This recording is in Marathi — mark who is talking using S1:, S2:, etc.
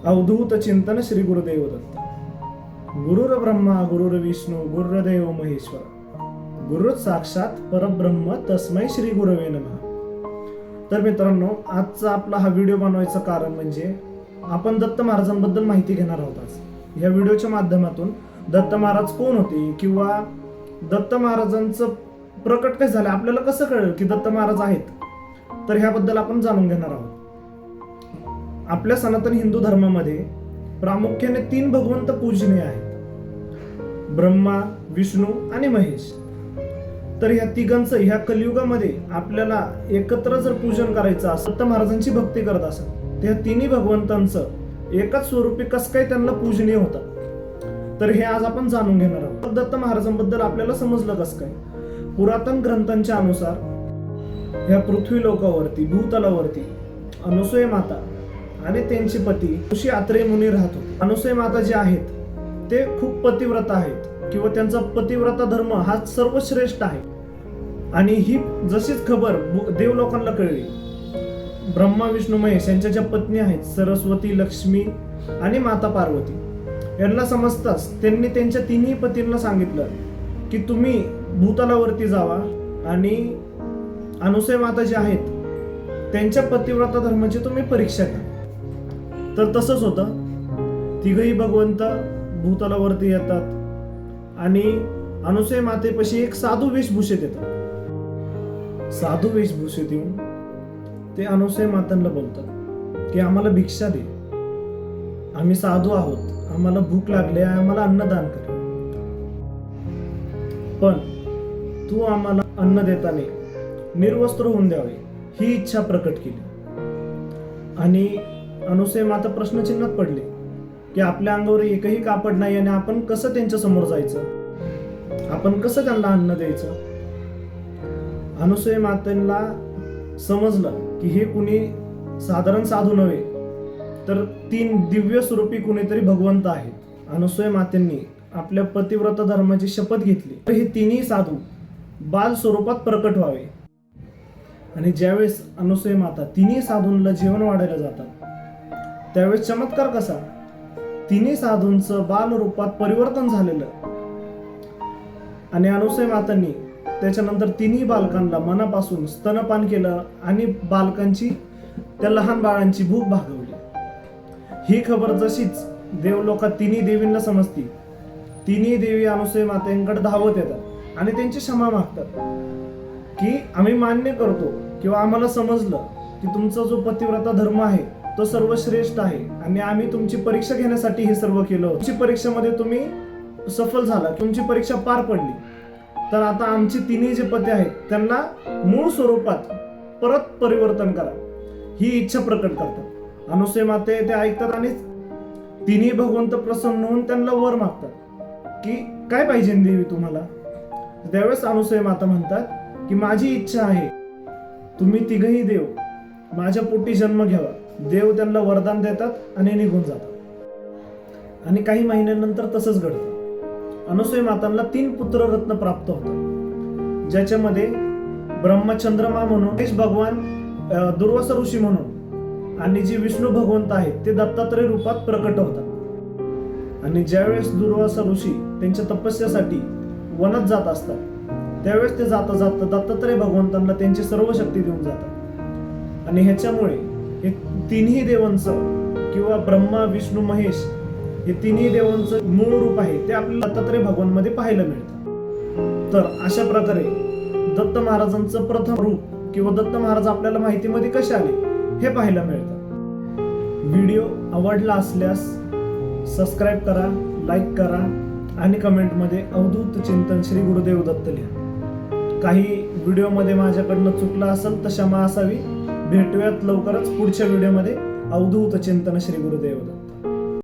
S1: अवधूत चिंतन श्री गुरुदेव दत्त. गुरुर ब्रह्मा गुरुर विष्णू गुरुदेव महेश्वर, गुरु साक्षात परब्रह्म तस्मै श्री गुरवे नमः. तर मित्रांनो, आजचा आपला हा व्हिडिओ बनवायचं कारण म्हणजे आपण दत्त महाराजांबद्दल माहिती घेणार आहोत. आज या व्हिडिओच्या माध्यमातून दत्त महाराज कोण होते किंवा दत्त महाराजांचं प्रकट काय झालं, आपल्याला कसं कळलं की दत्त महाराज आहेत, तर ह्याबद्दल आपण जाणून घेणार आहोत. आपल्या सनातन हिंदू धर्मामध्ये प्रामुख्याने 3 भगवंत पूजनीय आहेत, ब्रह्मा, विष्णू आणि महेश. तर ह्या तिघांचं ह्या कलियुगामध्ये आपल्याला एकत्र जर पूजन करायचं असेल, दत्त महाराजांची भक्ती करत असेल, तर ह्या तिन्ही भगवंतांचं एकाच स्वरूपी कसं काय त्यांना पूजनीय होतं, तर हे आज आपण जाणून घेणार आहोत. दत्त महाराजांबद्दल आपल्याला समजलं कसं काय. पुरातन ग्रंथांच्या अनुसार ह्या पृथ्वी लोकावरती भूतलावरती अनुसूया माता आणि त्यांचे पती ऋषी आत्रेय मुनी राहत होते. अनुसूया माता जे आहेत ते खूप पतिव्रता आहेत किंवा त्यांचा पतिव्रता धर्म हा सर्वश्रेष्ठ आहे. आणि ही जशीच खबर देवलोकांना कळली, ब्रह्मा विष्णू महेश यांच्या ज्या पत्नी आहेत सरस्वती, लक्ष्मी आणि माता पार्वती, यांना समजताच त्यांनी त्यांच्या तिन्ही पतींना सांगितलं की तुम्ही भूतलावरती जावा आणि अनुसूया माता जे आहेत त्यांच्या पतिव्रता धर्माची तुम्ही परीक्षा घ्या. तर तसंच होतं. तिघही भगवंत भूतलावरती येतात आणि अनुसूया मातेपाशी एक साधू वेशभूषेत येतात. साधू वेशभूषेत येऊन ते अनुसूया मातांना बोलतात की आम्हाला भिक्षा दे, आम्ही साधू आहोत, आम्हाला भूक लागली आहे, आम्हाला अन्नदान कर, पण तू आम्हाला अन्न देताना निर्वस्त्र होऊन द्यावे ही इच्छा प्रकट केली. आणि अनुसूया माता प्रश्नचिन्हात पडले की आपल्या अंगावर एकही कापड नाही आणि आपण कसं त्यांच्या समोर जायचं, आपण कसं त्यांना अन्न द्यायचं. अनुसूया मातेला समजलं की हे कुणी साधारण साधू नव्हे, तर 3 दिव्य स्वरूपी कुणीतरी भगवंत आहेत. अनुसूया मातेंनी आपल्या पतिव्रता धर्माची शपथ घेतली तर हे तिन्ही साधू बाल स्वरूपात प्रकट व्हावे. आणि ज्यावेळेस अनुसूया माता तिन्ही साधूंना जेवण वाढायला जातात, त्यावेळेस चमत्कार कसा, तिन्ही साधूंचं बाल रूपात परिवर्तन झालेलं. आणि अनुसूया मातांनी त्याच्यानंतर तिन्ही बालकांना मनापासून स्तनपान केलं आणि बालकांची, त्या लहान बाळांची भूक भागवली. ही खबर जशीच देवलोकात तिन्ही देवींना समजती, तिन्ही देवी अनुसूया मातेंकडे धावत येतात आणि त्यांची क्षमा मागतात की आम्ही मान्य करतो किंवा आम्हाला समजलं की तुमचा जो पतिव्रता धर्म आहे तो सर्वश्रेष्ठ आहे आणि आम्ही तुमची परीक्षा घेण्यासाठी हे सर्व केलं. तुमची परीक्षेमध्ये तुम्ही सफल झाला, तुमची परीक्षा पार पडली, तर आता आमचे तिन्ही जे पती आहेत त्यांना मूळ स्वरूपात परत परिवर्तन करा ही इच्छा प्रकट करतात. अनुसूया माते ते ऐकतात आणि तिन्ही भगवंत प्रसन्न होऊन त्यांना वर मागतात की काय पाहिजे देवी तुम्हाला. त्यावेळेस अनुसूया माता म्हणतात की माझी इच्छा आहे तुम्ही तिघही देव माझ्या पोटी जन्म घ्यावा. देव त्यांना वरदान देतात आणि निघून जातात. आणि काही महिन्यानंतर तसंच घडतं. अनुसूया मातांना 3 पुत्ररत्न प्राप्त होतात, ज्याच्यामध्ये ब्रह्मचंद्रमा म्हणून, महेश भगवान दुर्वासा ऋषी म्हणून आणि जे विष्णू भगवंत आहेत ते दत्तात्रय रूपात प्रकट होतात. आणि ज्यावेळेस दुर्वासा ऋषी त्यांच्या तपस्यासाठी वनात जात असतात, त्यावेळेस ते जाता जाता दत्तात्रय भगवंतांना त्यांची सर्व शक्ती देऊन जातात. आणि ह्याच्यामुळे हे तिन्ही देवांचं किंवा ब्रह्मा विष्णू महेश हे तिन्ही देवांचं मूळ रूप आहे ते आपल्याला दत्तात्रय भगवानमध्ये पाहायला मिळतं. तर अशा प्रकारे दत्त महाराजांचं प्रथम रूप किंवा दत्त महाराज आपल्याला माहितीमध्ये कसे आले हे पाहायला मिळतं. व्हिडिओ आवडला असल्यास सबस्क्राईब करा, लाईक करा आणि कमेंटमध्ये अवधूत चिंतन श्री गुरुदेव दत्त लिहा. काही व्हिडिओमध्ये माझ्याकडनं चुकलं असेल तर क्षमा असावी. भेटूयात लवकरच पुढच्या व्हिडिओमध्ये. अवधूत चिंतन श्री गुरुदेव दत्त.